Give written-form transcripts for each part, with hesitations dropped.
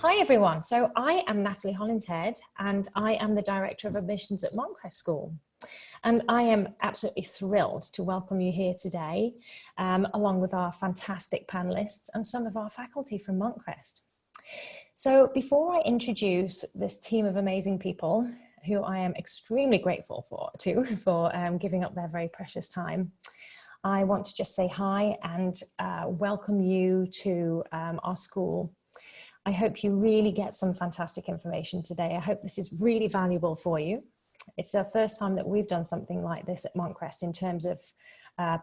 Hi everyone, so I am Natalie Hollinshead and I am the Director of Admissions at Montcrest School. And I am absolutely thrilled to welcome you here today, along with our fantastic panelists and some of our faculty from Montcrest. So before I introduce this team of amazing people, who I am extremely grateful for giving up their very precious time, I want to just say hi and welcome you to our school. I hope you really get some fantastic information today. I hope this is really valuable for you. It's the first time that we've done something like this at Montcrest in terms of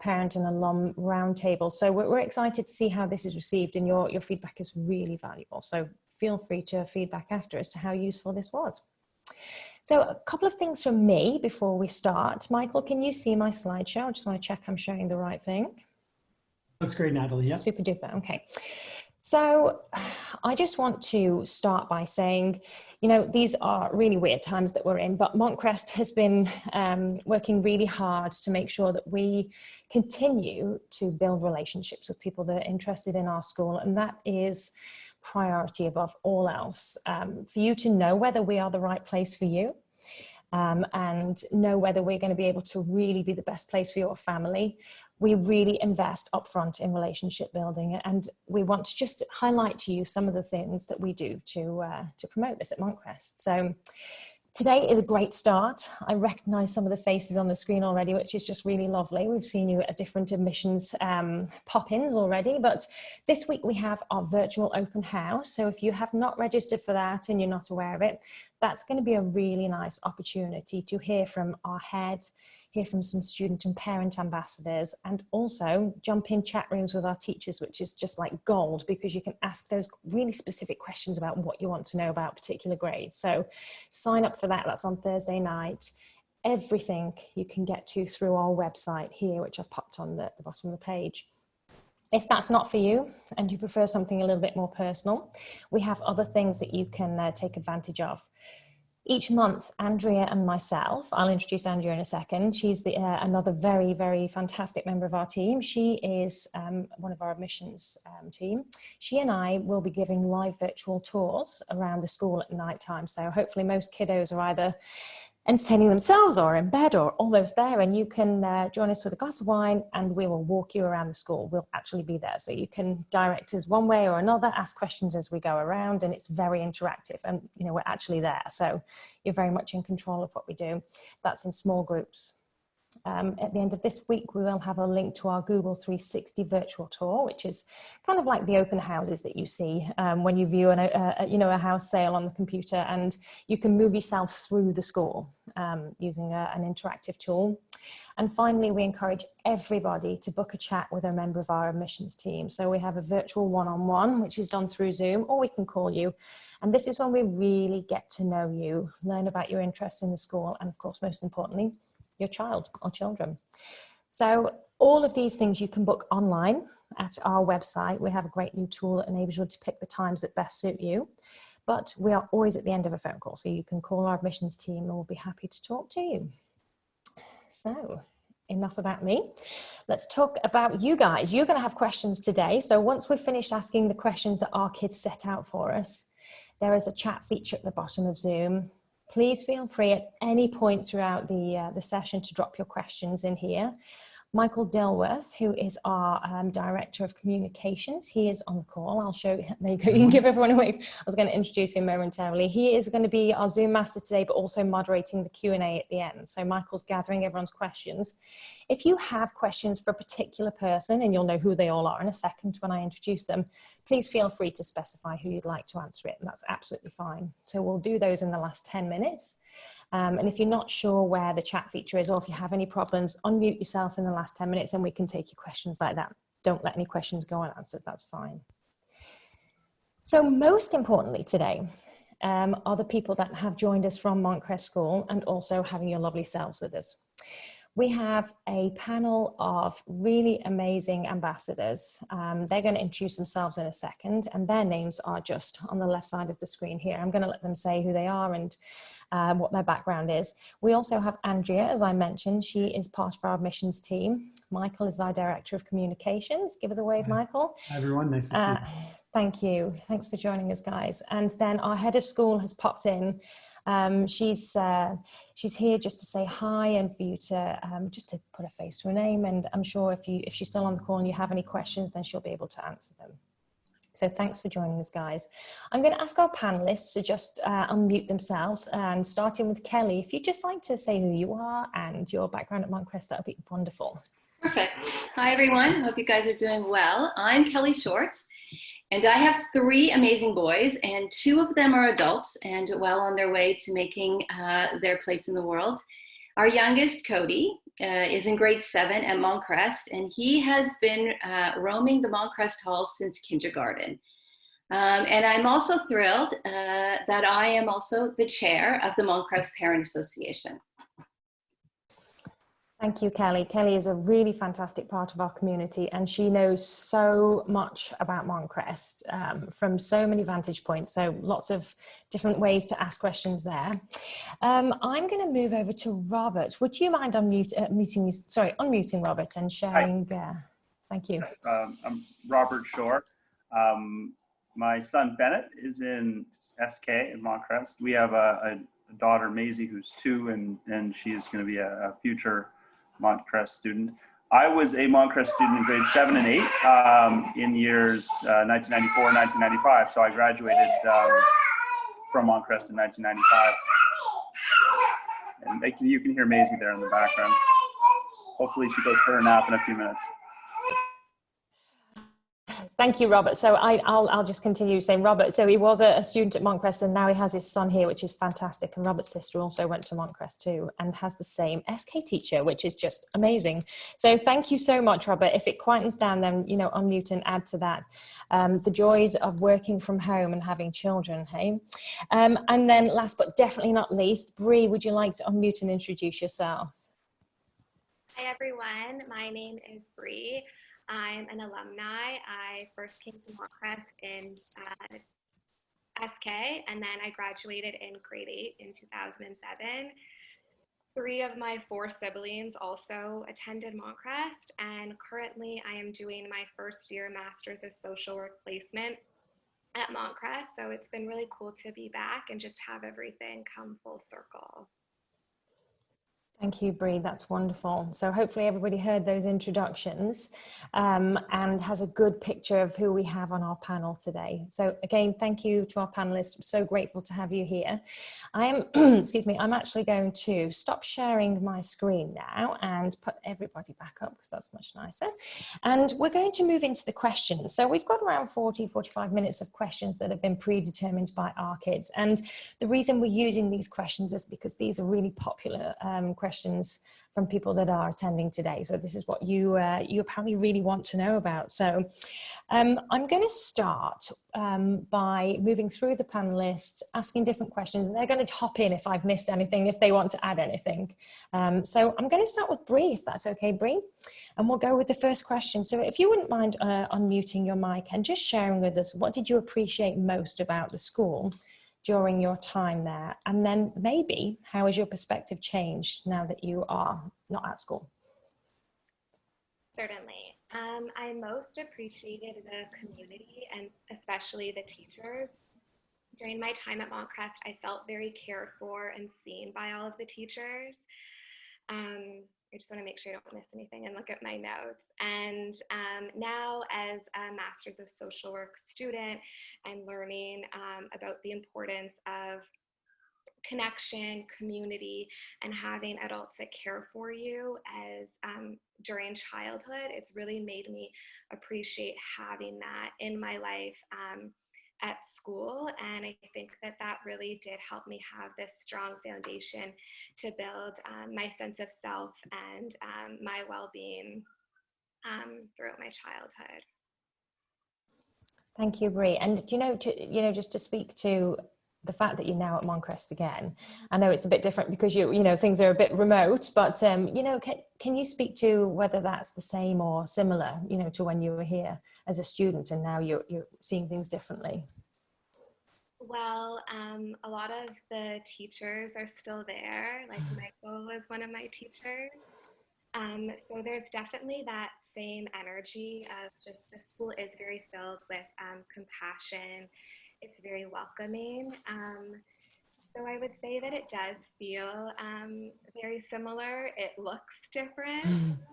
parent and alum roundtable. So we're excited to see how this is received, and your feedback is really valuable. So feel free to feedback after as to how useful this was. So a couple of things from me before we start. Michael, can you see my slideshow? I just want to check I'm showing the right thing. Looks great, Natalie. Yeah. Super duper. Okay. So I just want to start by saying, you know, these are really weird times that we're in, but Montcrest has been working really hard to make sure that we continue to build relationships with people that are interested in our school. And that is priority above all else. For you to know whether we are the right place for you, and know whether we're going to be able to really be the best place for your family. We really invest upfront in relationship building, and we want to just highlight to you some of the things that we do to promote this at Montcrest. So today is a great start. I recognize some of the faces on the screen already, which is just really lovely. We've seen you at different admissions pop-ins already, but this week we have our virtual open house. So if you have not registered for that and you're not aware of it, that's going to be a really nice opportunity to hear from our head, hear from some student and parent ambassadors, and also jump in chat rooms with our teachers, which is just like gold, because you can ask those really specific questions about what you want to know about particular grades. So sign up for that. That's on Thursday night. Everything you can get to through our website here, which I've popped on the bottom of the page. If that's not for you and you prefer something a little bit more personal, we have other things that you can take advantage of. Each month, Andrea and myself, I'll introduce Andrea in a second. She's another very, very fantastic member of our team. She is one of our admissions team. She and I will be giving live virtual tours around the school at night time. So hopefully most kiddos are either entertaining themselves or in bed or almost there, and you can join us with a glass of wine and we will walk you around the school. We'll actually be there, so you can direct us one way or another, ask questions as we go around, and it's very interactive, and you know, we're actually there, so you're very much in control of what we do. That's in small groups. At the end of this week, we will have a link to our Google 360 virtual tour, which is kind of like the open houses that you see when you view a house sale on the computer, and you can move yourself through the school using an interactive tool. And finally, we encourage everybody to book a chat with a member of our admissions team. So we have a virtual one-on-one, which is done through Zoom, or we can call you. And this is when we really get to know you, learn about your interest in the school, and of course, most importantly, your child or children. So all of these things you can book online at our website. We have a great new tool that enables you to pick the times that best suit you. But we are always at the end of a phone call, so you can call our admissions team and we'll be happy to talk to you. So enough about me. Let's talk about you guys. You're going to have questions today. So once we've finished asking the questions that our kids set out for us, there is a chat feature at the bottom of Zoom. Please feel free at any point throughout the session to drop your questions in here. Michael Dilworth, who is our Director of Communications, he is on the call. I'll show you, there you go, you can give everyone a wave. I was going to introduce him momentarily. He is going to be our Zoom master today, but also moderating the Q&A at the end. So Michael's gathering everyone's questions. If you have questions for a particular person, and you'll know who they all are in a second when I introduce them, please feel free to specify who you'd like to answer it, and that's absolutely fine. So we'll do those in the last 10 minutes. And if you're not sure where the chat feature is, or if you have any problems, unmute yourself in the last 10 minutes and we can take your questions like that. Don't let any questions go unanswered, that's fine. So most importantly today are the people that have joined us from Montcrest School and also having your lovely selves with us. We have a panel of really amazing ambassadors. They're going to introduce themselves in a second, and their names are just on the left side of the screen here. I'm going to let them say who they are and what their background is. We also have Andrea, as I mentioned. She is part of our admissions team. Michael is our Director of Communications. Give us a wave, Michael. Hi, everyone. Nice to see you. Thank you. Thanks for joining us, guys. And then our head of school has popped in. She's here just to say hi and for you to just to put a face to a name. And I'm sure if she's still on the call and you have any questions, then she'll be able to answer them. So thanks for joining us, guys. I'm going to ask our panelists to just unmute themselves, and starting with Kelly, if you'd just like to say who you are and your background at Montcrest, that would be wonderful. Perfect. Hi, everyone. Hope you guys are doing well. I'm Kelly Short, and I have 3 amazing boys, and 2 of them are adults and well on their way to making their place in the world. Our youngest, Cody, is in grade 7 at Montcrest, and he has been roaming the Montcrest halls since kindergarten. And I'm also thrilled that I am also the chair of the Montcrest Parent Association. Thank you, Kelly. Kelly is a really fantastic part of our community, and she knows so much about Montcrest from so many vantage points. So lots of different ways to ask questions there. I'm going to move over to Robert. Would you mind unmuting Robert and sharing? Thank you. Yes, I'm Robert Shore. My son Bennett is in SK in Montcrest. We have a daughter, Maisie, who's 2, and she is going to be a future Montcrest student. I was a Montcrest student in grades 7 and 8 in years 1994 and 1995. So I graduated from Montcrest in 1995. And you can hear Maisie there in the background. Hopefully she goes for her nap in a few minutes. Thank you, Robert. So I'll just continue saying Robert. So he was a student at Montcrest, and now he has his son here, which is fantastic. And Robert's sister also went to Montcrest too and has the same SK teacher, which is just amazing. So thank you so much, Robert. If it quietens down, then, unmute and add to that. The joys of working from home and having children, hey? And then last but definitely not least, Bree, would you like to unmute and introduce yourself? Hi, everyone. My name is Bree. I'm an alumni. I first came to Montcrest in SK, and then I graduated in grade 8 in 2007. 3 of my 4 siblings also attended Montcrest, and currently I am doing my first year Master's of Social Work placement at Montcrest. So it's been really cool to be back and just have everything come full circle. Thank you, Bree. That's wonderful. So hopefully everybody heard those introductions and has a good picture of who we have on our panel today. So again, thank you to our panelists. I'm so grateful to have you here. I'm, excuse me, I'm actually going to stop sharing my screen now and put everybody back up because that's much nicer. And we're going to move into the questions. So we've got around 45 minutes of questions that have been predetermined by our kids. And the reason we're using these questions is because these are really popular questions from people that are attending today. So this is what you apparently really want to know about. So I'm going to start by moving through the panelists, asking different questions, and they're going to hop in if I've missed anything, if they want to add anything. So I'm going to start with Bree, if that's okay, Bree, and we'll go with the first question. So if you wouldn't mind unmuting your mic and just sharing with us, what did you appreciate most about the school during your time there? And then maybe how has your perspective changed now that you are not at school? Certainly. I most appreciated the community and especially the teachers. During my time at Montcrest, I felt very cared for and seen by all of the teachers. I just want to make sure I don't miss anything and look at my notes. And now as a Master's of Social Work student, I'm learning about the importance of connection, community, and having adults that care for you as during childhood. It's really made me appreciate having that in my life at school, and I think that that really did help me have this strong foundation to build my sense of self and my well-being throughout my childhood. Thank you, Bree. And just to speak to the fact that you're now at Montcrest again, I know it's a bit different because things are a bit remote, but can you speak to whether that's the same or similar, to when you were here as a student and now you're seeing things differently? Well, a lot of the teachers are still there. Like Michael was one of my teachers. So there's definitely that same energy of just the school is very filled with compassion. It's very welcoming. So I would say that it does feel very similar. It looks different.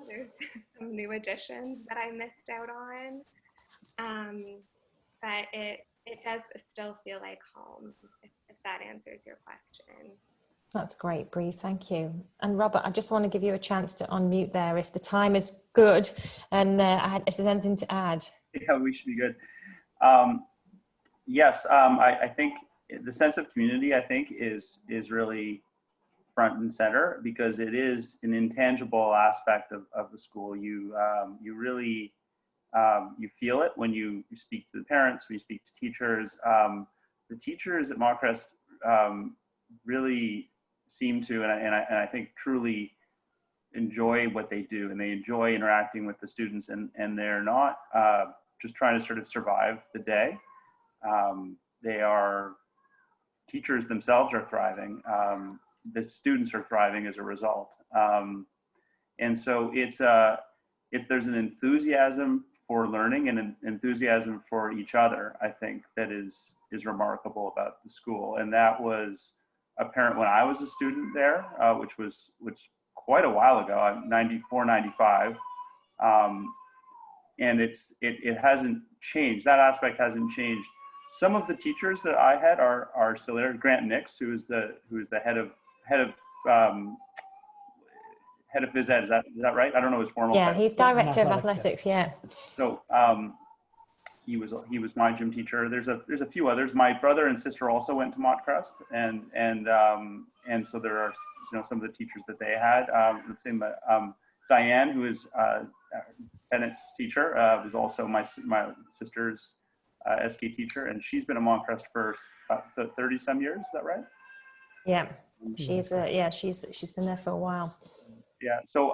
There's some new additions that I missed out on. But it does still feel like home, if that answers your question. That's great, Bree. Thank you. And Robert, I just want to give you a chance to unmute there if the time is good and if there's anything to add. Yeah, we should be good. Yes, I think the sense of community, I think, is really front and center because it is an intangible aspect of the school. You really you feel it when you speak to the parents, when you speak to teachers. The teachers at Montcrest really seem to, and I think truly enjoy what they do, and they enjoy interacting with the students, and they're not just trying to sort of survive the day. They are, teachers themselves are thriving. The students are thriving as a result. And so there's an enthusiasm for learning and an enthusiasm for each other, I think, that is remarkable about the school. And that was apparent when I was a student there, which was quite a while ago, 94, 95. And it hasn't changed. That aspect hasn't changed. Some of the teachers that I had are still there. Grant Nix, who is the head of phys ed. Is that right? I don't know his formal title. Yeah, he's director of athletics. Yeah. So he was my gym teacher. There's a few others. My brother and sister also went to Montcrest, and so there are some of the teachers that they had. Let's say Diane, who is Bennett's teacher, was also my sister's SK teacher, and she's been at Montcrest for about 30 some years. Is that right? Yeah, she's been there for a while. Yeah. So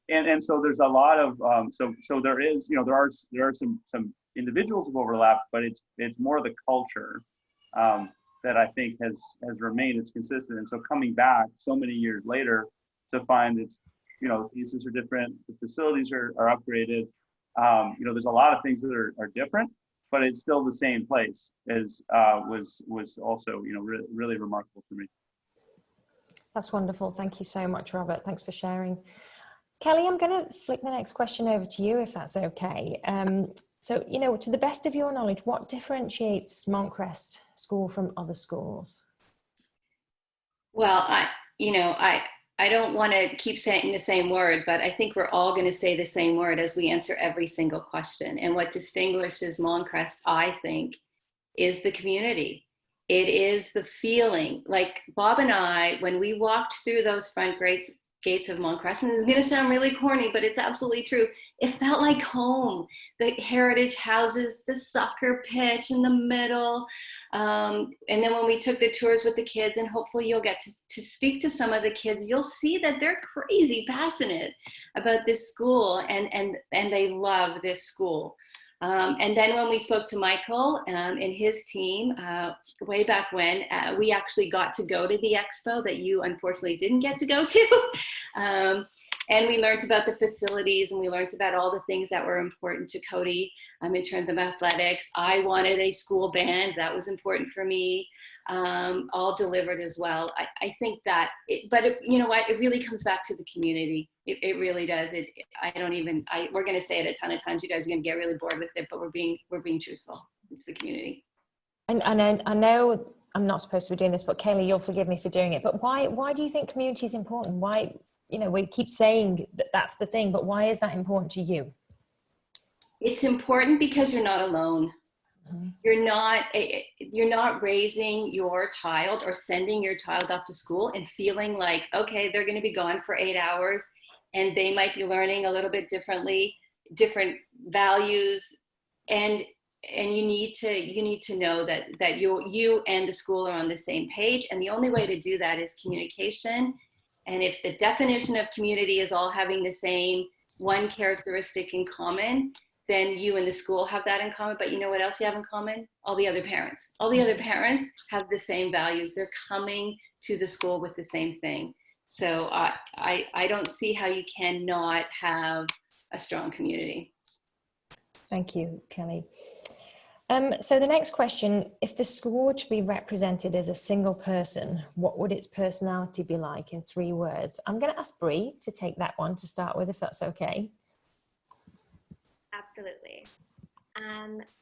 and so there's a lot of so there is there are some individuals of overlap, but it's more the culture that I think has remained. It's consistent, and so coming back so many years later to find it's pieces are different, the facilities are upgraded. There's a lot of things that are different, but it's still the same place as was also really remarkable for me. That's wonderful. Thank you so much, Robert. Thanks for sharing. Kelly, I'm going to flick the next question over to you, if that's okay. So, to the best of your knowledge, what differentiates Montcrest School from other schools? Well, I don't want to keep saying the same word, but I think we're all going to say the same word as we answer every single question. And what distinguishes Montcrest, I think, is the community. It is the feeling. Like Bob and I, when we walked through those front gates of Montcrest, and it's going to sound really corny, but it's absolutely true. It felt like home. The heritage houses, the soccer pitch in the middle. And then when we took the tours with the kids, and hopefully you'll get to speak to some of the kids, you'll see that they're crazy passionate about this school, and they love this school. And then when we spoke to Michael and his team way back when, we actually got to go to the expo that you unfortunately didn't get to go to. And we learned about the facilities, and we learned about all the things that were important to Cody in terms of athletics. I wanted a school band. That was important for me. All delivered as well. I think that, you know what? It really comes back to the community. It really does. We're going to say it a ton of times. You guys are going to get really bored with it, but we're being truthful. It's the community. And I know I'm not supposed to be doing this, but Kaylee, you'll forgive me for doing it. But why do you think community is important? Why, we keep saying that that's the thing, but why is that important to you? It's important because you're not alone. You're not raising your child or sending your child off to school and feeling like, okay, they're going to be gone for 8 hours and they might be learning a little bit differently, different values. And you need to know that you and the school are on the same page. And the only way to do that is communication. And if the definition of community is all having the same one characteristic in common, then you and the school have that in common. But you know what else you have in common? All the other parents. All the other parents have the same values. They're coming to the school with the same thing. So I don't see how you cannot have a strong community. Thank you, Kelly. So the next question, if the school were to be represented as a single person, what would its personality be like in 3 words? I'm going to ask Bree to take that one to start with, if that's okay. Absolutely.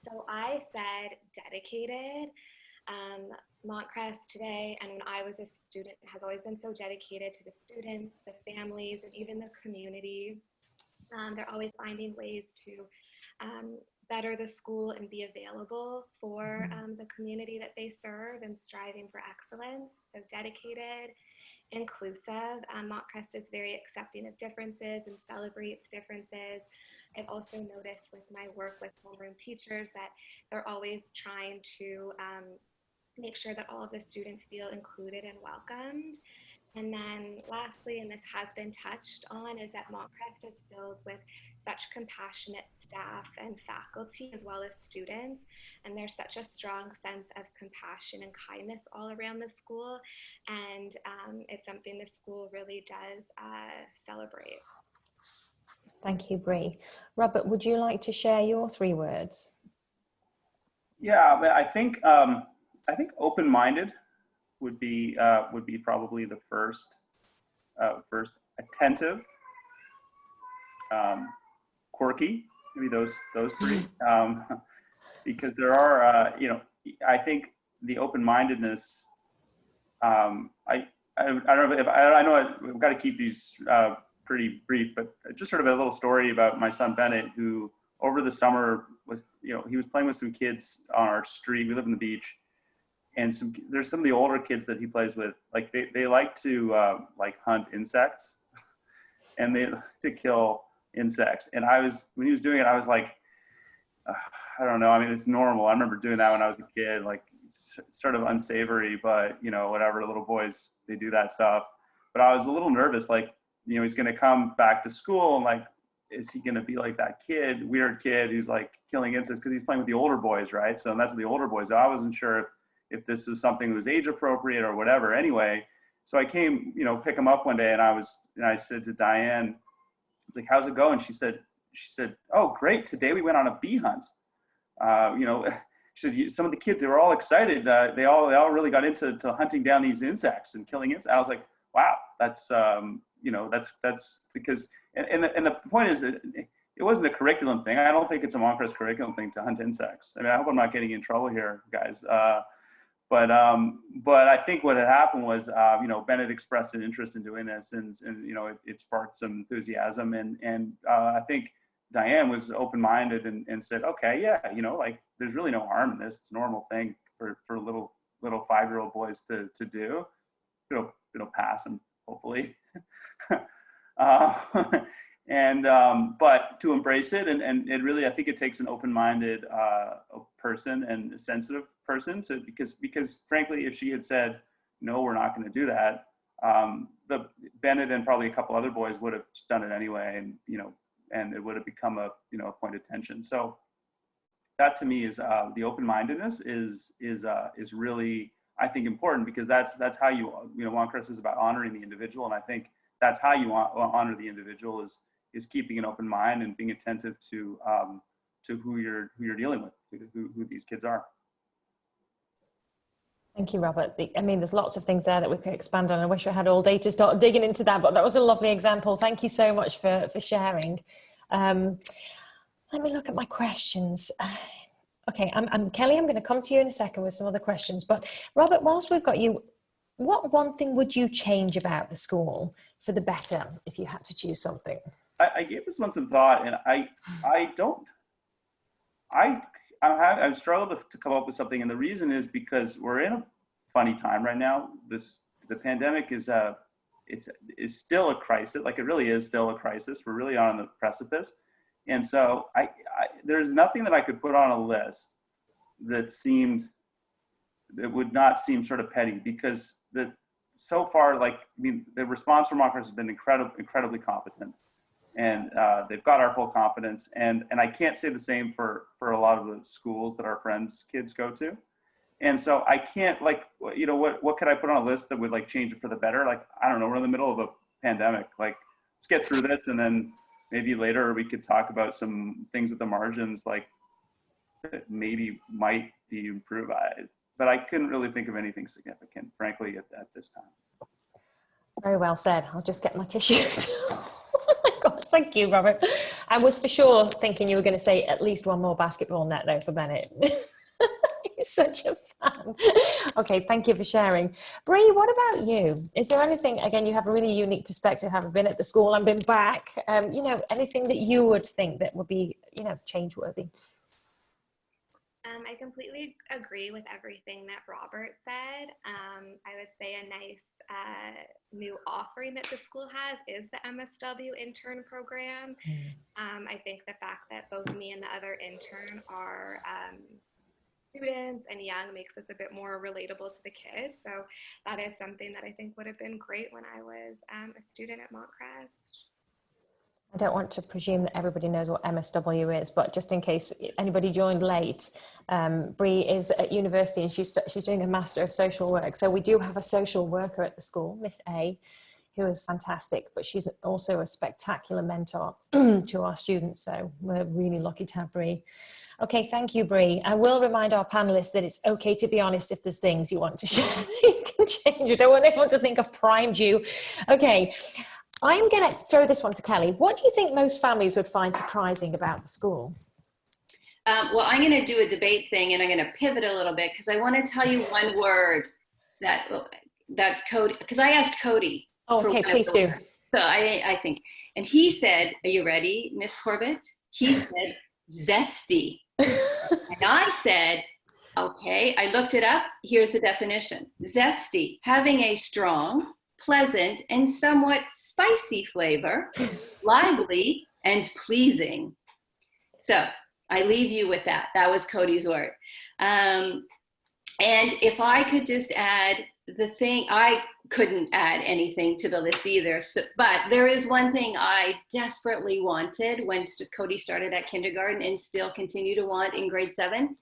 So I said dedicated. Montcrest today, and when I was a student, has always been so dedicated to the students, the families, and even the community. They're always finding ways to better the school and be available for the community that they serve and striving for excellence. So dedicated, inclusive. Montcrest is very accepting of differences and celebrates differences. I've also noticed with my work with homeroom teachers that they're always trying to make sure that all of the students feel included and welcomed. And then lastly, and this has been touched on, is that Montcrest is filled with such compassionate staff and faculty as well as students. And there's such a strong sense of compassion and kindness all around the school. And it's something the school really does celebrate. Thank you, Bree. Robert, would you like to share your 3 words? Yeah, but I think open-minded would be probably the first attentive, quirky, maybe those 3, because there are I think the open-mindedness. I don't know if I know I've got to keep these pretty brief, but just sort of a little story about my son Bennett, who over the summer was he was playing with some kids on our street. We live on the beach. And there's some of the older kids that he plays with, like they like to like hunt insects, and they like to kill insects. And when he was doing it, I was like, I don't know. I mean, it's normal. I remember doing that when I was a kid. Like, it's sort of unsavory, but whatever. Little boys, they do that stuff. But I was a little nervous. Like, he's going to come back to school, and like, is he going to be like that weird kid who's like killing insects because he's playing with the older boys, right? So that's the older boys. I wasn't sure if this is something that was age appropriate or whatever. Anyway, so I came, pick him up one day, and I said to Diane, it's like, how's it going? She said, oh, great. Today we went on a bee hunt. She said, some of the kids, they were all excited. They all really got into hunting down these insects and killing insects. I was like, wow, that's because, and the point is that it wasn't a curriculum thing. I don't think it's a Montcrest curriculum thing to hunt insects. I mean, I hope I'm not getting in trouble here, guys. But I think what had happened was, Bennett expressed an interest in doing this, and it sparked some enthusiasm, and I think Diane was open-minded and said, okay, yeah, like there's really no harm in this. It's a normal thing for little 5-year-old boys to do. It'll pass them, hopefully. But to embrace it, and it really, I think it takes an open-minded person and a sensitive person because frankly, if she had said, no, we're not going to do that, the Bennett and probably a couple other boys would have done it anyway, and it would have become a point of tension. So that to me is the open-mindedness is really, I think, important, because that's how Montcrest is about honoring the individual, and I think that's how you honor the individual is keeping an open mind and being attentive to who you're dealing with, who these kids are. Thank you, Robert. I mean, there's lots of things there that we could expand on. I wish I had all day to start digging into that, but that was a lovely example. Thank you so much for sharing. Let me look at my questions. Okay, I'm Kelly, I'm going to come to you in a second with some other questions. But Robert, whilst we've got you, what one thing would you change about the school for the better if you had to choose something? I gave this one some thought, and I've struggled to come up with something, and the reason is because we're in a funny time right now. The pandemic is still a crisis. Like, it really is still a crisis. We're really on the precipice, and so there's nothing that I could put on a list that would not seem sort of petty, because so far, like, I mean, the response from Montcrest has been incredibly competent. And they've got our full confidence, and I can't say the same for a lot of the schools that our friends' kids go to. And so I can't, like, you know, what could I put on a list that would like change it for the better? Like, I don't know, we're in the middle of a pandemic. Like, let's get through this, and then maybe later we could talk about some things at the margins, like that maybe might be improved. But I couldn't really think of anything significant, frankly, at this time. Very well said. I'll just get my tissues. Oh my gosh, thank you, Robert. I was for sure thinking you were going to say at least one more basketball net though for Bennett. He's such a fan. Okay, thank you for sharing. Bree, what about you? Is there anything, again, you have a really unique perspective, having been at the school and been back, you know, anything that you would think that would be, you know, change-worthy? I completely agree with everything that Robert said. I would say a nice new offering that the school has is the MSW intern program. I think the fact that both me and the other intern are students and young makes us a bit more relatable to the kids. So that is something that I think would have been great when I was a student at Montcrest. I don't want to presume that everybody knows what MSW is, but just in case anybody joined late, Bree is at university and she's doing a Master of Social Work. So we do have a social worker at the school, Miss A, who is fantastic, but she's also a spectacular mentor to our students. So we're really lucky to have Bree. Okay, thank you, Bree. I will remind our panelists that it's okay to be honest if there's things you want to share. You can change it. I don't want anyone to think I've primed you. Okay. I'm going to throw this one to Kelly. What do you think most families would find surprising about the school? Well, I'm going to do a debate thing, and I'm going to pivot a little bit because I want to tell you one word that Cody, because I asked Cody. Oh, okay, please do. So I think, and he said, are you ready, Miss Corbett? He said, zesty. And I said, okay, I looked it up. Here's the definition. Zesty, having a strong, pleasant, and somewhat spicy flavor, lively and pleasing. So I leave you with that. That was Cody's word. And if I could just add the thing, I couldn't add anything to the list either. So, but there is one thing I desperately wanted when Cody started at kindergarten and still continue to want in grade 7.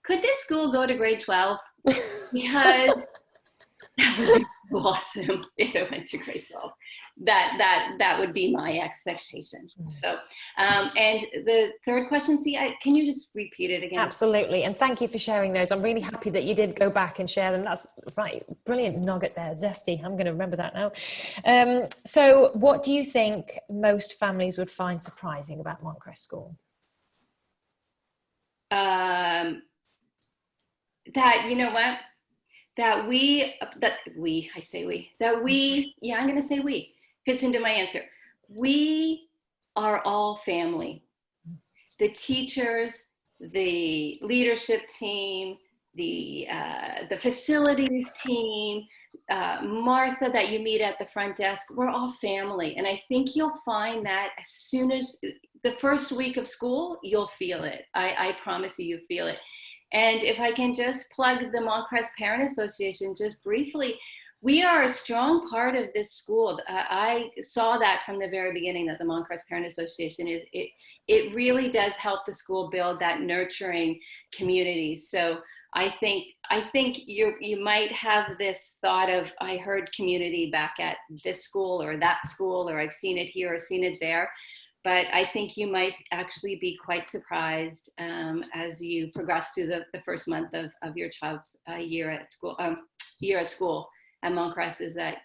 Could this school go to grade 12? Because that would be awesome if it went to grade 12. That would be my expectation. So, and the third question, can you just repeat it again? Absolutely, and thank you for sharing those. I'm really happy that you did go back and share them. That's right, brilliant nugget there, zesty. I'm going to remember that now. So what do you think most families would find surprising about Montcrest School? That, you know what? That we, yeah, I'm going to say we, fits into my answer. We are all family. The teachers, the leadership team, the facilities team, Martha that you meet at the front desk, we're all family. And I think you'll find that as soon as the first week of school, you'll feel it. I promise you, feel it. And if I can just plug the Montcrest Parent Association just briefly, we are a strong part of this school. I saw that from the very beginning, that the Montcrest Parent Association it really does help the school build that nurturing community. So I think you might have this thought of, I heard community back at this school or that school, or I've seen it here or seen it there. But I think you might actually be quite surprised as you progress through the first month of your child's year at school at Montcrest, is that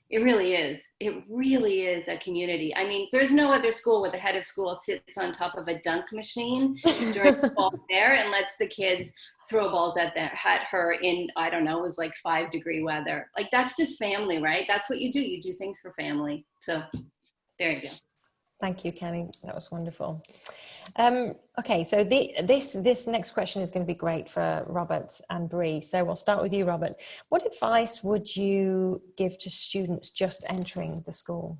it really is a community. I mean, there's no other school where the head of school sits on top of a dunk machine during the ball fair and lets the kids throw balls at her in, I don't know, it was like 5-degree weather. Like, that's just family, right? That's what you do. You do things for family. So there you go. Thank you, Kelly. That was wonderful. Okay, so this next question is going to be great for Robert and Bree. So we'll start with you, Robert. What advice would you give to students just entering the school?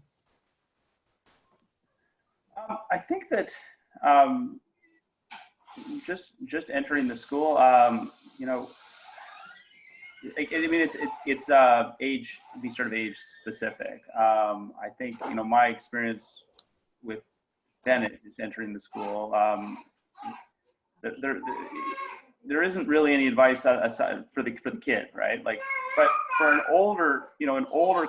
I think that just entering the school, you know, I mean, it's age, be sort of age specific. I think, you know, my experience with Bennett is entering the school. there isn't really any advice aside for the kid, right? Like, but for an older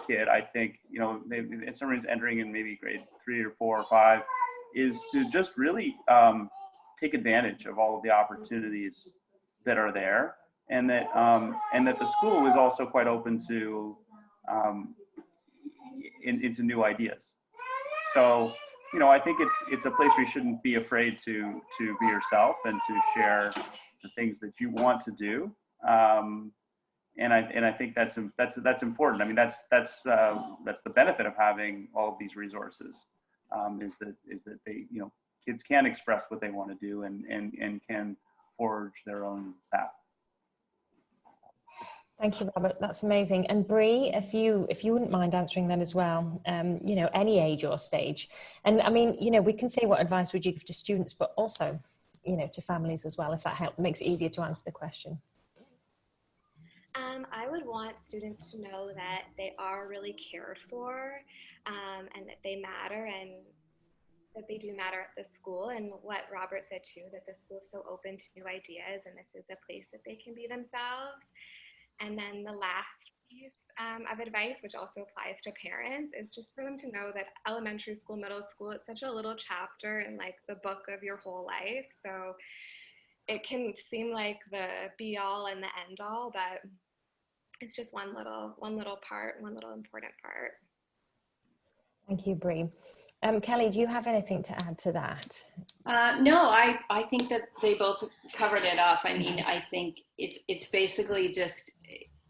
kid, I think, if somebody's entering in maybe grade 3 or 4 or 5, is to just really take advantage of all of the opportunities that are there, and that the school is also quite open to into new ideas. So, I think it's a place where you shouldn't be afraid to be yourself and to share the things that you want to do. And I think that's important. I mean, that's the benefit of having all of these resources, is that they, kids can express what they want to do and can forge their own path. Thank you, Robert. That's amazing. And Bree, if you wouldn't mind answering that as well, any age or stage. And I mean, we can say what advice would you give to students, but also, to families as well, if that makes it easier to answer the question. I would want students to know that they are really cared for, and that they matter, and that they do matter at the school. And what Robert said too, that the school is so open to new ideas, and this is a place that they can be themselves. And then the last piece of advice, which also applies to parents, is just for them to know that elementary school, middle school, it's such a little chapter in like the book of your whole life. So it can seem like the be all and the end all, but it's just one little part, one little important part. Thank you, Bree. Kelly, do you have anything to add to that? No, I think that they both covered it off. I mean, I think it's basically just,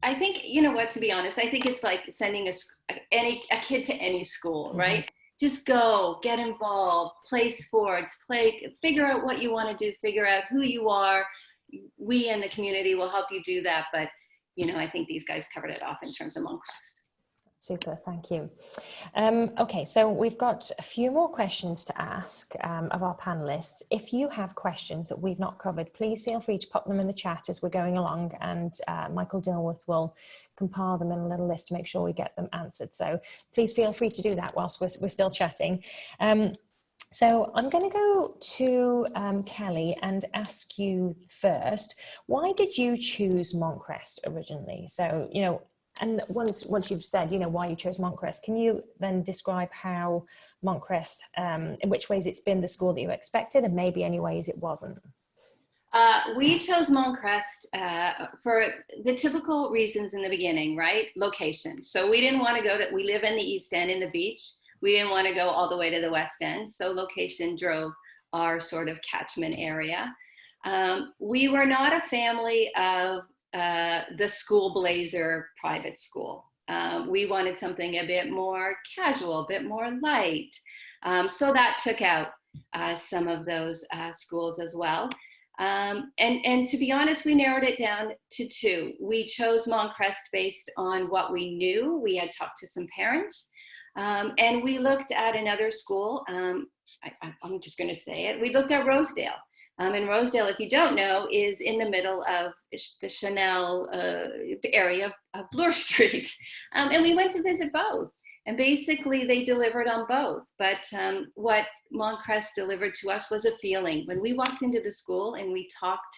I think, to be honest, I think it's like sending a kid to any school, right? Just go, get involved, play sports, figure out what you want to do, figure out who you are. We in the community will help you do that. But, I think these guys covered it off in terms of Montcrest. Super, thank you. Okay, so we've got a few more questions to ask of our panelists. If you have questions that we've not covered, please feel free to pop them in the chat as we're going along, and Michael Dilworth will compile them in a little list to make sure we get them answered. So please feel free to do that whilst we're still chatting. So I'm going to go to Kelly and ask you first, why did you choose Montcrest originally? So, and once you've said, why you chose Montcrest, can you then describe how Montcrest, in which ways it's been the school that you expected, and maybe any ways it wasn't? We chose Montcrest for the typical reasons in the beginning, right? Location. So we didn't want to we live in the East End in the beach. We didn't want to go all the way to the West End. So location drove our sort of catchment area. We were not a family of the school blazer private school. We wanted something a bit more casual, a bit more light. So that took out some of those schools as well. And to be honest, we narrowed it down to 2. We chose Montcrest based on what we knew. We had talked to some parents, and we looked at another school. I'm just going to say it. We looked at Rosedale. And Rosedale, if you don't know, is in the middle of the Chanel area of Bloor Street. And we went to visit both. And basically, they delivered on both. But what Montcrest delivered to us was a feeling. When we walked into the school and we talked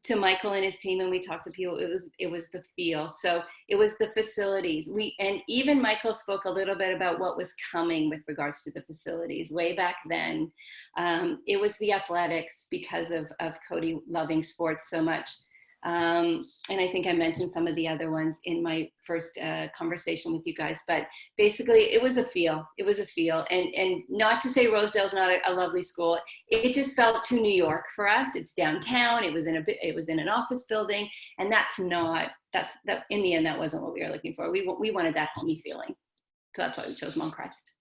to Michael and his team and we talked to people, it was the feel. So it was the facilities. And even Michael spoke a little bit about what was coming with regards to the facilities way back then. It was the athletics because of Cody loving sports so much. And I think I mentioned some of the other ones in my first conversation with you guys, but basically it was a feel. It was a feel, and not to say Rosedale's not a lovely school. It just felt too New York for us. It's downtown. It was in an office building, and that in the end that wasn't what we were looking for. We wanted that homey feeling, so that's why we chose Montcrest.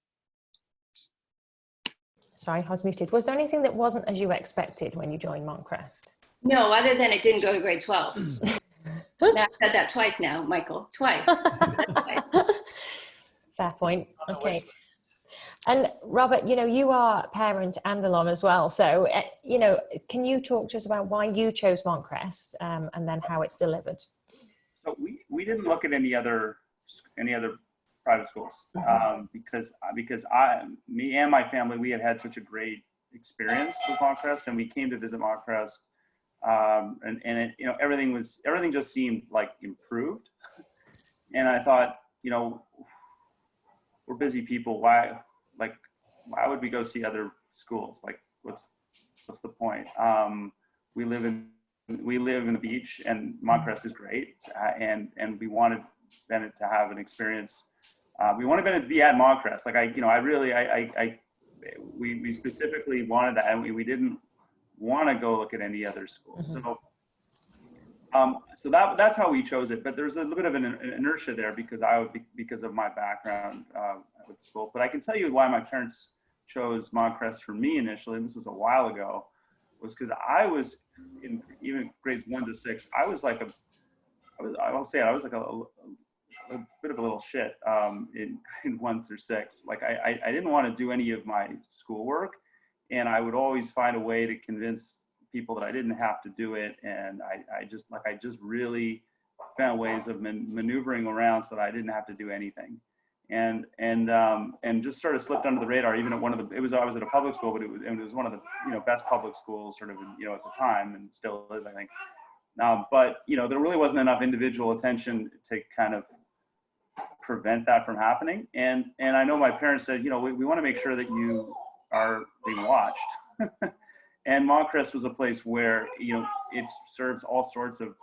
Sorry, I was muted. Was there anything that wasn't as you expected when you joined Montcrest? No, other than it didn't go to grade 12. I've said that twice now, Michael, twice. Fair point. Okay. And Robert, you are a parent and alum as well. So, can you talk to us about why you chose Montcrest and then how it's delivered? So we didn't look at any other private schools because me and my family, we had such a great experience with Montcrest, and we came to visit Montcrest and it, everything just seemed like improved. And I thought, we're busy people. Why would we go see other schools? Like, what's the point? We live in the beach, and Montcrest is great, and we wanted Bennett to have an experience. We wanted Bennett to be at Montcrest. Like we specifically wanted that, and we didn't want to go look at any other schools. Mm-hmm. So that's how we chose it. But there's a little bit of an inertia there because of my background with school. But I can tell you why my parents chose Montcrest for me initially, and this was a while ago, was because I was in even grades 1 to 6. I was like I will say it, I was like a bit of a little shit in 1 through 6. Like I didn't want to do any of my schoolwork, and I would always find a way to convince people that I didn't have to do it. And I just really found ways of maneuvering around so that I didn't have to do anything. And just sort of slipped under the radar, even at I was at a public school, but it was one of the, best public schools sort of, at the time, and still is, I think. But, there really wasn't enough individual attention to kind of prevent that from happening. And I know my parents said, we want to make sure that you are being watched. And Montcrest was a place where, it serves all sorts of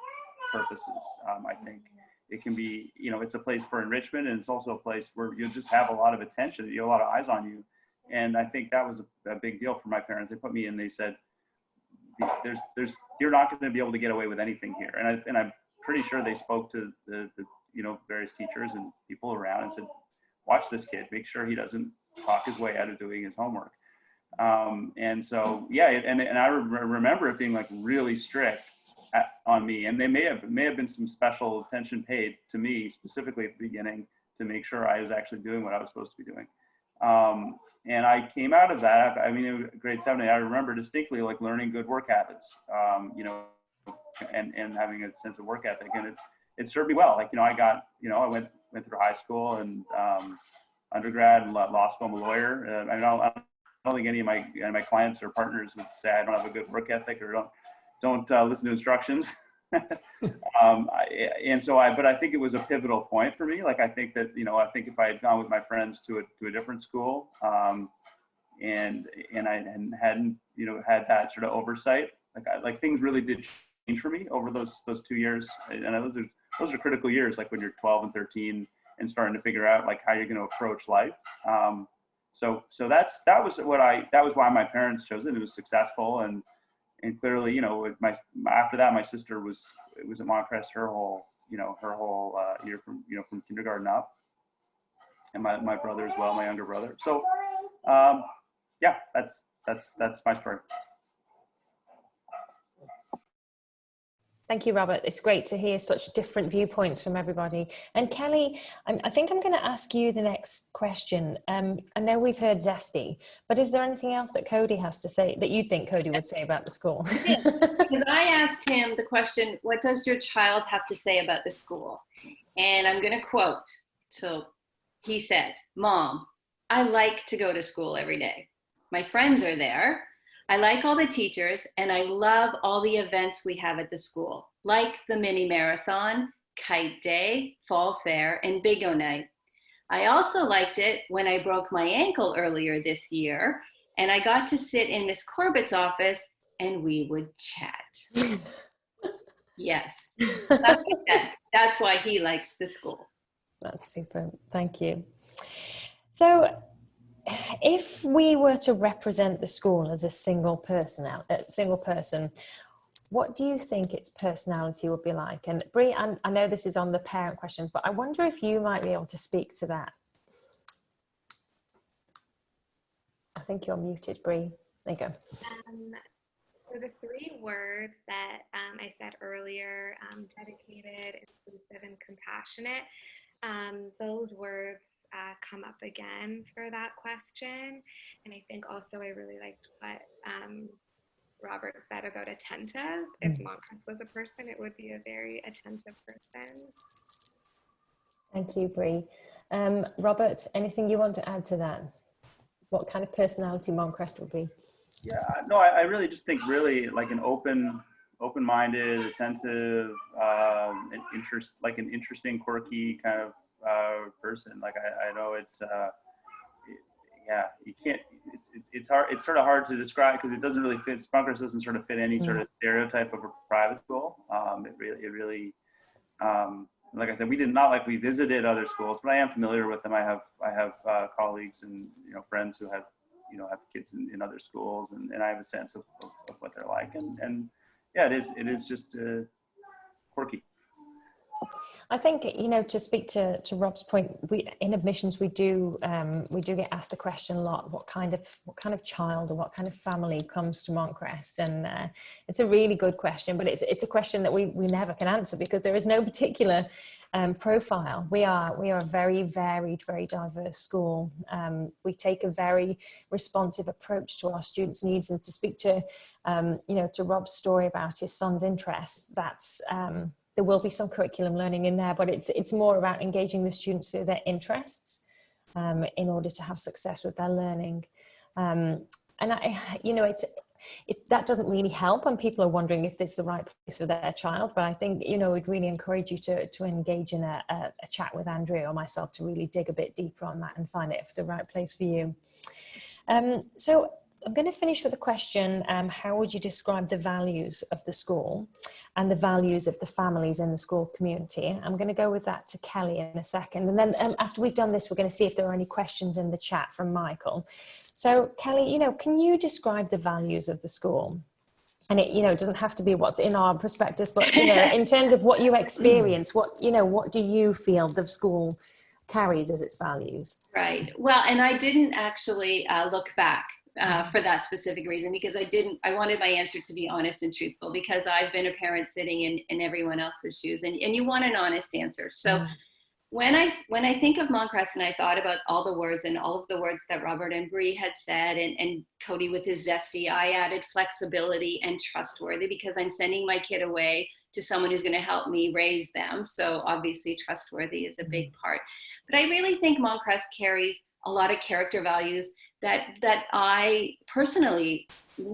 purposes. I think it can be, it's a place for enrichment, and it's also a place where you'll just have a lot of attention, a lot of eyes on you. And I think that was a big deal for my parents. They put me in, they said, you're not going to be able to get away with anything here. And I'm pretty sure they spoke to the various teachers and people around and said, watch this kid, make sure he doesn't talk his way out of doing his homework. And so, yeah, and I remember it being like really strict on me, and they may have been some special attention paid to me specifically at the beginning to make sure I was actually doing what I was supposed to be doing. And I came out of that, grade 7, I remember distinctly like learning good work habits, and having a sense of work ethic, and it served me well. Like, I went through high school and undergrad and law school. I'm a lawyer. I don't think any of my clients or partners would say I don't have a good work ethic or don't listen to instructions. But I think it was a pivotal point for me. Like, I think that, I think if I had gone with my friends to a different school, and I hadn't, had that sort of oversight, like things really did change for me over those 2 years. And those are critical years, like when you're 12 and 13 and starting to figure out like how you're going to approach life. So that was why my parents chose it. It was successful, and clearly, after that, my sister was at Montcrest her whole year from kindergarten up, and my brother as well, my younger brother. So, yeah, that's my story. Thank you, Robert. It's great to hear such different viewpoints from everybody. And Kelly, I think I'm going to ask you the next question. I know we've heard Zesty, but is there anything else that Cody has to say, that you think Cody would say about the school? Because I asked him the question, what does your child have to say about the school? And I'm going to quote. So he said, "Mom, I like to go to school every day. My friends are there. I like all the teachers, and I love all the events we have at the school, like the mini marathon, kite day, fall fair, and bingo night. I also liked it when I broke my ankle earlier this year, and I got to sit in Miss Corbett's office, and we would chat." Yes, that's why he likes the school. That's super. Thank you. So, if we were to represent the school as a single person, what do you think its personality would be like? And Bree, I know this is on the parent questions, but I wonder if you might be able to speak to that. I think you're muted, Bree. There you go. So the 3 words that I said earlier, dedicated, inclusive, and compassionate, those words come up again for that question. And I think also I really liked what Robert said about attentive. If Montcrest was a person, it would be a very attentive person. Thank you, Bree. Robert, anything you want to add to that? What kind of personality Montcrest would be? Yeah, no, I really just think really like an open open-minded, attentive, an interesting, quirky kind of person. Like I know yeah, you can't. It's hard. It's sort of hard to describe because it doesn't really fit. Montcrest doesn't sort of fit any sort of stereotype of a private school. It really. Like I said, we visited other schools, but I am familiar with them. I have colleagues and friends who have kids in other schools, and I have a sense of what they're like, and yeah, it is just quirky. I think, to speak to Rob's point, in admissions we do get asked the question a lot: what kind of child or what kind of family comes to Montcrest? And it's a really good question, but it's a question that we never can answer because there is no particular profile. We are a very varied, very diverse school. We take a very responsive approach to our students' needs, and to speak to to Rob's story about his son's interests, that's there will be some curriculum learning in there, but it's more about engaging the students through their interests in order to have success with their learning. And that doesn't really help when people are wondering if this is the right place for their child. But I think, we'd really encourage you to engage in a chat with Andrea or myself to really dig a bit deeper on that and find it the right place for you. So I'm going to finish with a question. How would you describe the values of the school and the values of the families in the school community? I'm going to go with that to Kelly in a second. And then after we've done this, we're going to see if there are any questions in the chat from Michael. So Kelly, can you describe the values of the school? And it doesn't have to be what's in our prospectus, but, in terms of what you experience, what do you feel the school carries as its values? Right. Well, and I didn't actually look back for that specific reason, because I wanted my answer to be honest and truthful, because I've been a parent sitting in everyone else's shoes, and you want an honest answer. So when I think of Montcrest, and I thought about all the words and all of the words that Robert and Bree had said, and Cody with his zesty, I added flexibility and trustworthy, because I'm sending my kid away to someone who's going to help me raise them. So obviously trustworthy is a big part. But I really think Montcrest carries a lot of character values that I personally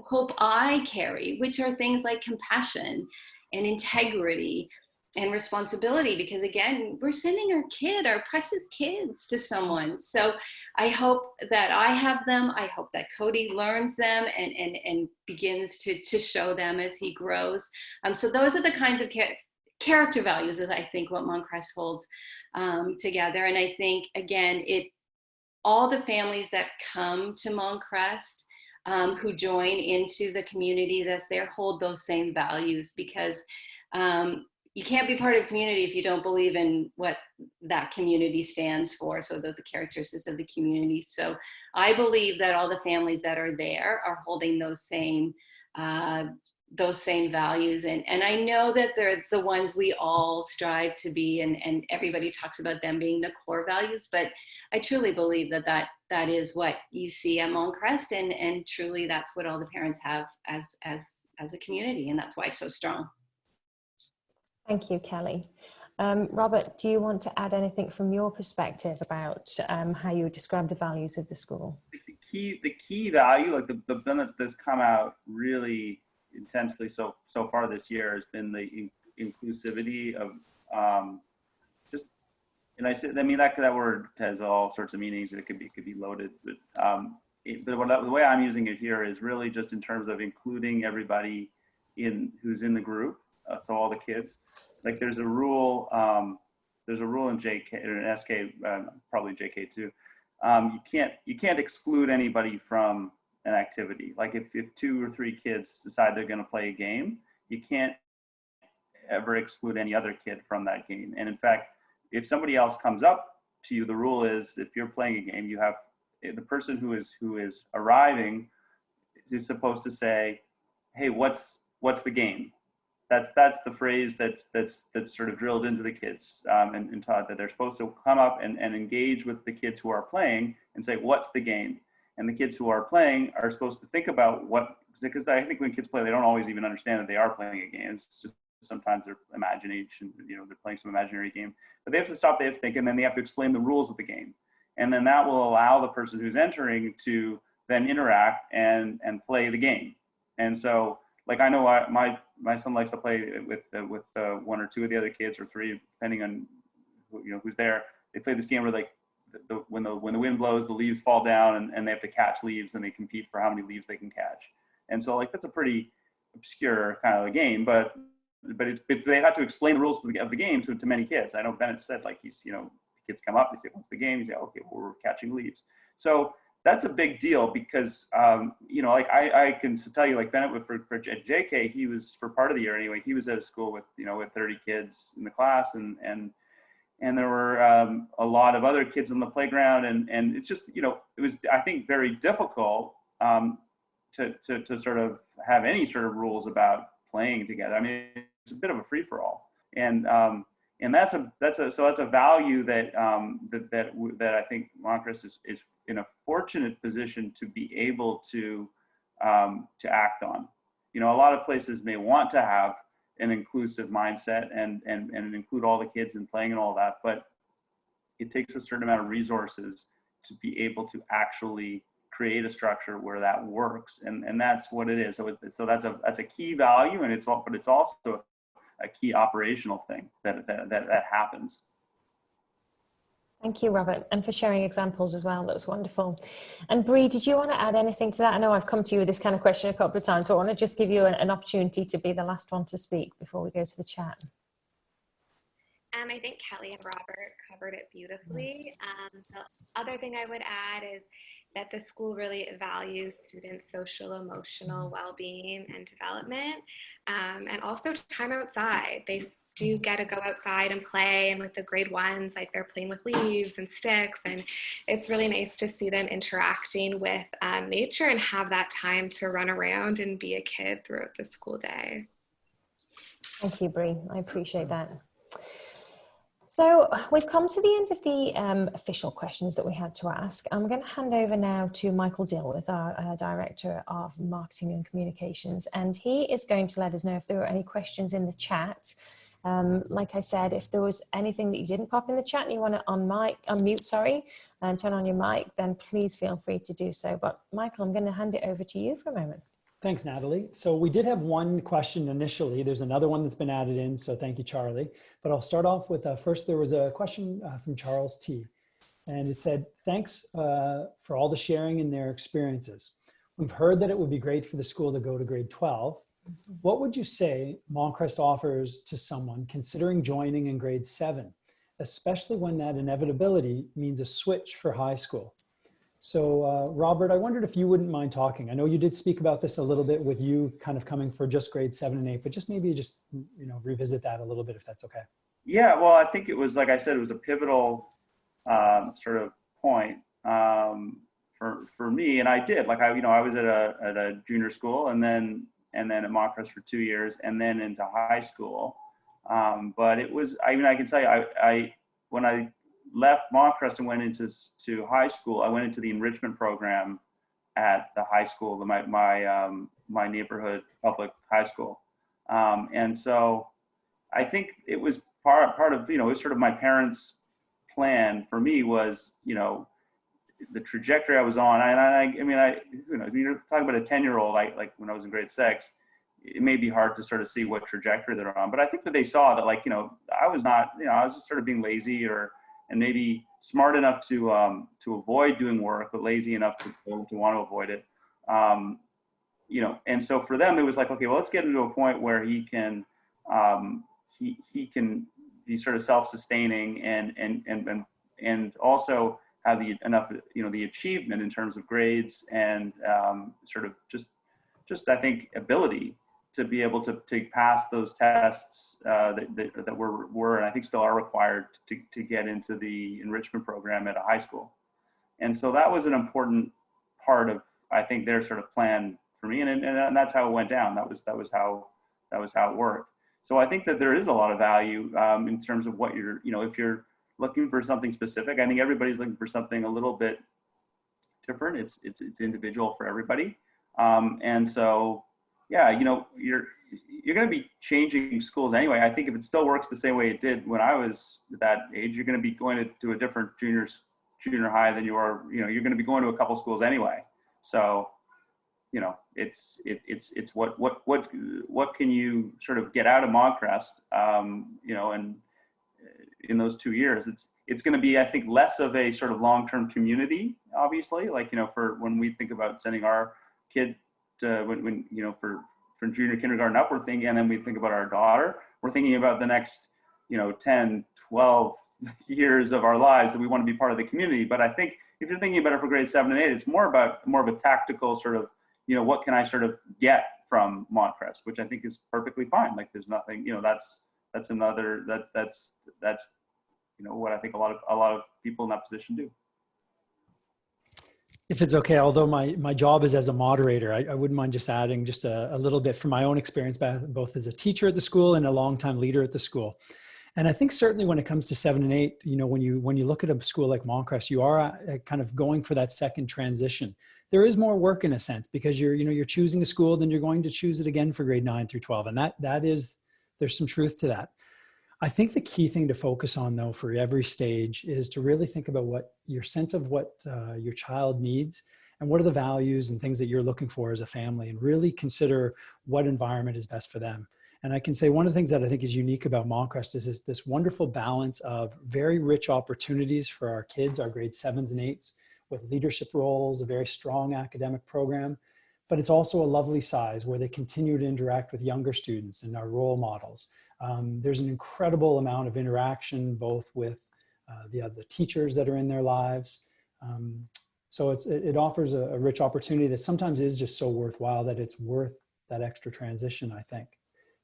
hope I carry, which are things like compassion and integrity and responsibility, because again, we're sending our precious kids to someone. So I hope that I have them. I hope that Cody learns them and begins to show them as he grows. So those are the kinds of character values that I think what Montcrest holds together. And I think, again, all the families that come to Montcrest, who join into the community that's there, hold those same values, because you can't be part of the community if you don't believe in what that community stands for, so the characteristics of the community. So I believe that all the families that are there are holding those same values. And I know that they're the ones we all strive to be, and everybody talks about them being the core values, but I truly believe that is what you see at Montcrest, and truly that's what all the parents have as a community, and that's why it's so strong. Thank you, Kelly. Robert, do you want to add anything from your perspective about how you would describe the values of the school? The key value, like the one that's come out really intensely so far this year, has been the inclusivity of and that word has all sorts of meanings. It could be loaded, but the way I'm using it here is really just in terms of including everybody who's in the group. So all the kids, like there's a rule in JK or in SK, probably JK too. You can't exclude anybody from an activity. Like if 2 or 3 kids decide they're going to play a game, you can't ever exclude any other kid from that game. And in fact, if somebody else comes up to you, the rule is if you're playing a game, you have the person who is arriving is supposed to say, "Hey, what's the game?" That's the phrase that's sort of drilled into the kids and taught, that they're supposed to come up and engage with the kids who are playing and say, "What's the game?" And the kids who are playing are supposed to think about because I think when kids play, they don't always even understand that they are playing a game. It's just sometimes their imagination, they're playing some imaginary game, but they have to stop, they have to think, and then they have to explain the rules of the game. And then that will allow the person who's entering to then interact and play the game. And so like I know my son likes to play with one or two of the other kids, or three, depending on who's there. They play this game where like when the wind blows, the leaves fall down, and they have to catch leaves, and they compete for how many leaves they can catch. And so like that's a pretty obscure kind of a game, but they have to explain the rules of the game to many kids. I know Bennett said like kids come up, they say, "What's the game?" You say, "Okay, well, we're catching leaves." So that's a big deal because, like I can tell you, like Bennett for JK, he was, for part of the year anyway, he was at a school with 30 kids in the class, and there were a lot of other kids on the playground, and it's just, it was, I think, very difficult to sort of have any sort of rules about playing together. I mean, it's a bit of a free for all, and that's a value that I think Montcrest is in a fortunate position to be able to act on. A lot of places may want to have an inclusive mindset and include all the kids in playing and all that, but it takes a certain amount of resources to be able to actually create a structure where that works, and that's what it is. So that's a key value, but it's also a key operational thing that happens. Thank you, Robert, and for sharing examples as well. That was wonderful. And Bree, did you want to add anything to that? I know I've come to you with this kind of question a couple of times, so I want to just give you an opportunity to be the last one to speak before we go to the chat. I think Kelly and Robert covered it beautifully. The other thing I would add is that the school really values students' social, emotional well-being and development, and also time outside. They do get to go outside and play, and with the grade ones, like they're playing with leaves and sticks, and it's really nice to see them interacting with nature and have that time to run around and be a kid throughout the school day. Thank you, Bree. I appreciate that. So we've come to the end of the official questions that we had to ask. I'm going to hand over now to Michael Dilworth, our Director of Marketing and Communications, and he is going to let us know if there are any questions in the chat. Like I said, if there was anything that you didn't pop in the chat and you want to unmute, and turn on your mic, then please feel free to do so. But Michael, I'm going to hand it over to you for a moment. Thanks, Natalie. So we did have one question initially. There's another one that's been added in, so thank you, Charlie. But I'll start off with, first there was a question from Charles T. And it said, thanks for all the sharing in their experiences. We've heard that it would be great for the school to go to grade 12. What would you say Montcrest offers to someone considering joining in grade 7, especially when that inevitability means a switch for high school? So Robert, I wondered if you wouldn't mind talking. I know you did speak about this a little bit with you kind of coming for just grade 7 and 8, but just maybe revisit that a little bit if that's okay. Yeah, well, I think it was, like I said, it was a pivotal sort of point for me, and I did. Like I was at a junior school, and then at Montcrest for 2 years, and then into high school. But it was, I can tell you, when I left Montcrest and went into high school, I went into the enrichment program at the high school, my neighborhood public high school. And so I think it was part of, it was sort of my parents' plan for me was, the trajectory I was on. You're talking about a 10-year-old, like when I was in grade 6, it may be hard to sort of see what trajectory they're on, but I think that they saw that, I was not, I was just sort of being lazy and maybe smart enough to avoid doing work, but lazy enough to want to avoid it. And so for them, it was like, okay, well, let's get into a point where he can be sort of self-sustaining and also have the achievement in terms of grades and sort of just I think ability to be able to pass those tests that were and I think still are required to get into the enrichment program at a high school. And so that was an important part of, I think, their sort of plan for me, and that's how it went down. That was how it worked. So I think that there is a lot of value in terms of what if you're looking for something specific. I think everybody's looking for something a little bit different. It's individual for everybody. And so, yeah, you're going to be changing schools anyway. I think if it still works the same way it did when I was that age, you're going to be going to a different junior high than you are, you're going to be going to a couple schools anyway. So it's what can you sort of get out of Montcrest, and in those 2 years, it's going to be, I think, less of a sort of long-term community, obviously, like, for when we think about sending our kid to, for junior kindergarten up, we're thinking, and then we think about our daughter, we're thinking about the next, 10, 12 years of our lives that we want to be part of the community. But I think if you're thinking about it for grade 7 and 8, it's more of a tactical sort of, what can I sort of get from Montcrest, which I think is perfectly fine. Like, there's nothing, that's another, that's what I think a lot of people in that position do. If it's okay, although my job is as a moderator, I wouldn't mind just adding just a little bit from my own experience, both as a teacher at the school and a longtime leader at the school. And I think certainly when it comes to 7 and 8, when you look at a school like Montcrest, you are kind of going for that second transition. There is more work in a sense, because you're choosing a school, then you're going to choose it again for grade 9 through 12. And there's some truth to that. I think the key thing to focus on, though, for every stage is to really think about what your sense of what your child needs and what are the values and things that you're looking for as a family, and really consider what environment is best for them. And I can say one of the things that I think is unique about Montcrest is this wonderful balance of very rich opportunities for our kids, our grade 7s and 8s, with leadership roles, a very strong academic program, but it's also a lovely size where they continue to interact with younger students and our role models. There's an incredible amount of interaction, both with the teachers that are in their lives. So it offers a rich opportunity that sometimes is just so worthwhile that it's worth that extra transition, I think.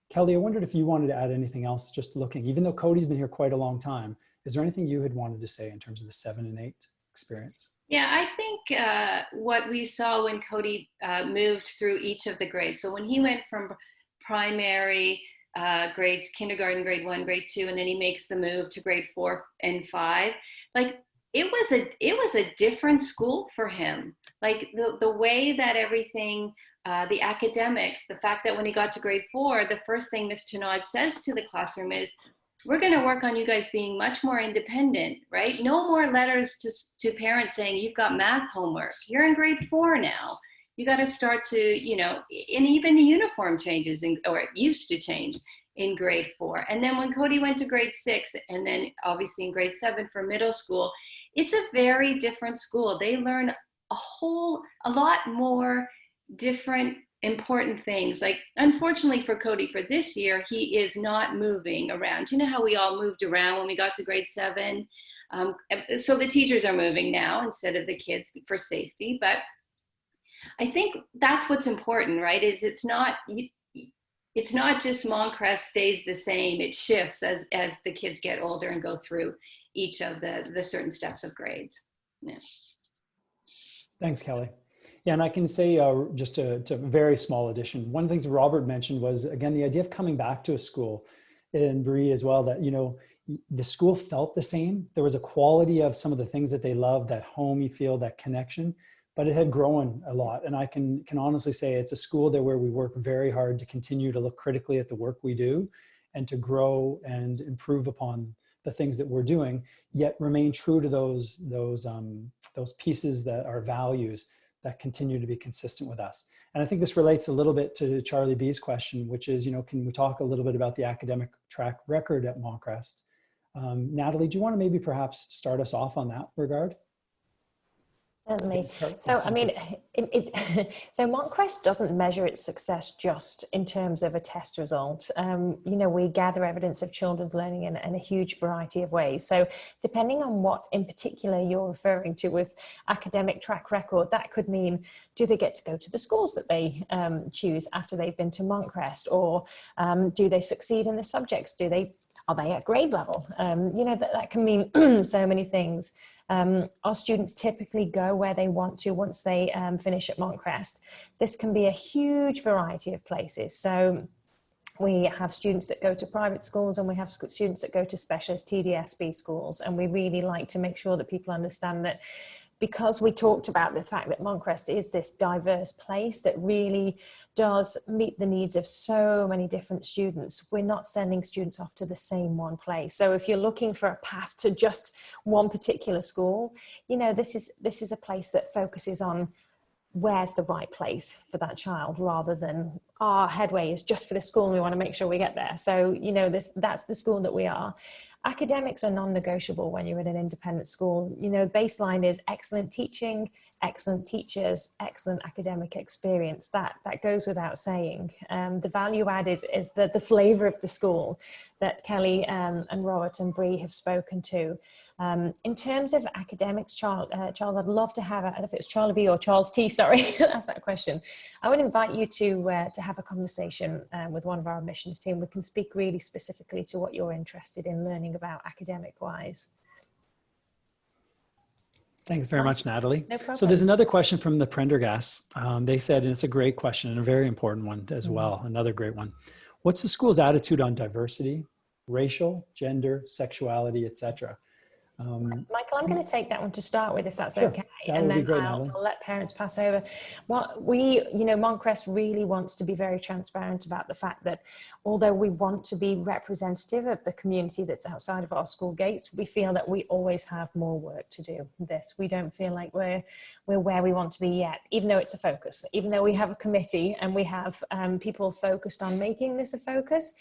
Kelly, I wondered if you wanted to add anything else, just looking, even though Cody's been here quite a long time, is there anything you had wanted to say in terms of the 7 and 8 experience? Yeah, I think what we saw when Cody moved through each of the grades. So when he went from primary grades, kindergarten, grade 1, grade 2, and then he makes the move to grade 4 and 5, like it was a different school for him. Like the way that everything, the academics, the fact that when he got to grade 4, the first thing Ms. Tenod says to the classroom is, we're going to work on you guys being much more independent, right? No more letters to parents saying you've got math homework. You're in grade 4 now. You got to start to, and even the uniform changes, or it used to change in grade 4. And then when Cody went to grade 6, and then obviously in grade 7 for middle school, it's a very different school. They learn a lot more different important things. Like, unfortunately for Cody for this year, he is not moving around. You know how we all moved around when we got to grade 7? So the teachers are moving now instead of the kids for safety. But I think that's what's important, right? Is it's not just Montcrest stays the same. It shifts as the kids get older and go through each of the certain steps of grades. Yeah. Thanks, Kelly. Yeah, and I can say just a very small addition. One of the things Robert mentioned was, again, the idea of coming back to a school, and Bree as well, that, the school felt the same. There was a quality of some of the things that they loved, that homey feel, that connection, but it had grown a lot. And I can honestly say it's a school there where we work very hard to continue to look critically at the work we do and to grow and improve upon the things that we're doing, yet remain true to those pieces that are values that continue to be consistent with us. And I think this relates a little bit to Charlie B's question, which is, can we talk a little bit about the academic track record at Montcrest? Natalie, do you want to maybe perhaps start us off on that regard? Certainly. So, I mean, so Montcrest doesn't measure its success just in terms of a test result. We gather evidence of children's learning in a huge variety of ways. So depending on what in particular you're referring to with academic track record, that could mean, do they get to go to the schools that they choose after they've been to Montcrest? Or do they succeed in the subjects? Are they at grade level? That can mean so many things. Our students typically go where they want to once they finish at Montcrest. This can be a huge variety of places. So we have students that go to private schools, and we have students that go to specialist TDSB schools. And we really like to make sure that people understand that, because we talked about the fact that Montcrest is this diverse place that really does meet the needs of so many different students, we're not sending students off to the same one place. So if you're looking for a path to just one particular school, this is a place that focuses on where's the right place for that child, rather than our headway is just for the school and we want to make sure we get there. So, you know, that's the school that we are. Academics are non-negotiable when you're in an independent school. You know, baseline is excellent teaching, excellent teachers, excellent academic experience. That goes without saying. The value added is the flavor of the school that Kelly and Robert and Bree have spoken to. In terms of academics, Charles, I'd love to have, if it's Charlie B or Charles T, sorry, that's that question. I would invite you to have a conversation with one of our admissions team. We can speak really specifically to what you're interested in learning about academic-wise. Thanks very much, Natalie. No problem. So there's another question from the Prendergast. They said, and it's a great question and a very important one as well, another great one. What's the school's attitude on diversity, racial, gender, sexuality, etc.? Michael, I'm going to take that one to start with, if that's Sure. okay. That would be great, Natalie. I'll let parents pass over. What we, you know, Montcrest really wants to be very transparent about the fact that although we want to be representative of the community that's outside of our school gates, we feel that we always have more work to do with this. We don't feel like we're where we want to be yet, even though it's a focus, even though we have a committee and we have people focused on making this a focus,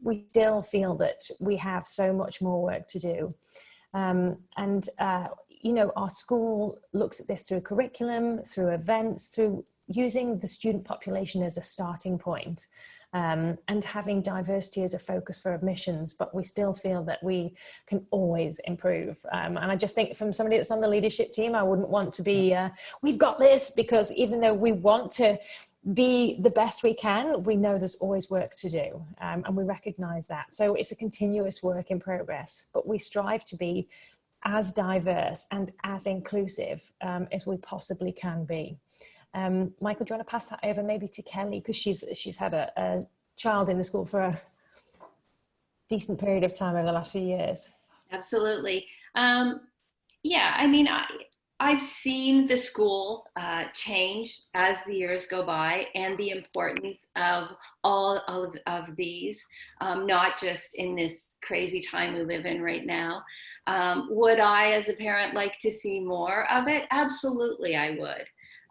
we still feel that we have so much more work to do. You know, our school looks at this through curriculum, through events, through using the student population as a starting point, and having diversity as a focus for admissions, but we still feel that we can always improve. And I just think, from somebody that's on the leadership team, I wouldn't want to be, we've got this, because even though we want to be the best we can, we know there's always work to do, and we recognize that. So it's a continuous work in progress, but we strive to be as diverse and as inclusive as we possibly can be. Michael, do you want to pass that over maybe to Kelly, because she's had a child in the school for a decent period of time over the last few years? Absolutely. Yeah, I mean, I've seen the school change as the years go by, and the importance of all of these, not just in this crazy time we live in right now. Would I, as a parent, like to see more of it? Absolutely, I would.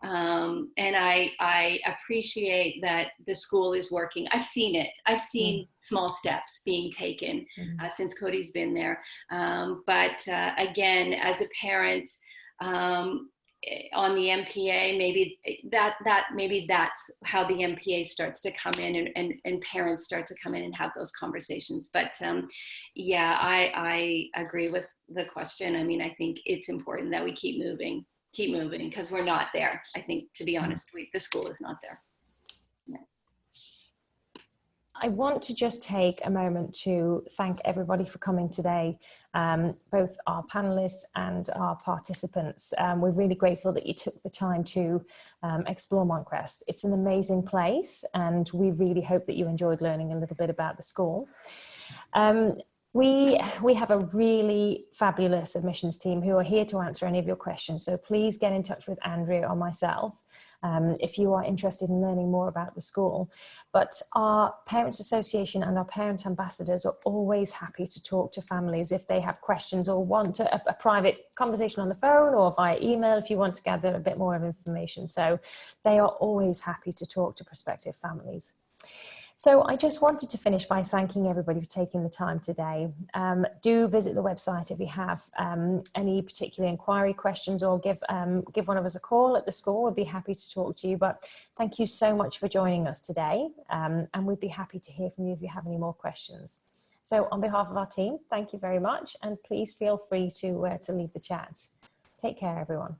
And I appreciate that the school is working. I've seen it. I've seen small steps being taken since Cody's been there. But again, as a parent, on the MPA, maybe that's how the MPA starts to come in, and parents start to come in and have those conversations. But yeah, I agree with the question. I mean, I think it's important that we keep moving, because we're not there. I think, to be honest, the school is not there. Yeah. I want to just take a moment to thank everybody for coming today, both our panelists and our participants. We're really grateful that you took the time to explore Montcrest. It's an amazing place, and we really hope that you enjoyed learning a little bit about the school. We have a really fabulous admissions team who are here to answer any of your questions. So please get in touch with Andrea or myself if you are interested in learning more about the school. But our Parents Association and our parent ambassadors are always happy to talk to families if they have questions or want a private conversation on the phone or via email if you want to gather a bit more of information. So they are always happy to talk to prospective families. So I just wanted to finish by thanking everybody for taking the time today. Do visit the website if you have any particular inquiry questions, or give one of us a call at the school. We'd be happy to talk to you. But thank you so much for joining us today. And we'd be happy to hear from you if you have any more questions. So on behalf of our team, thank you very much. And please feel free to leave the chat. Take care, everyone.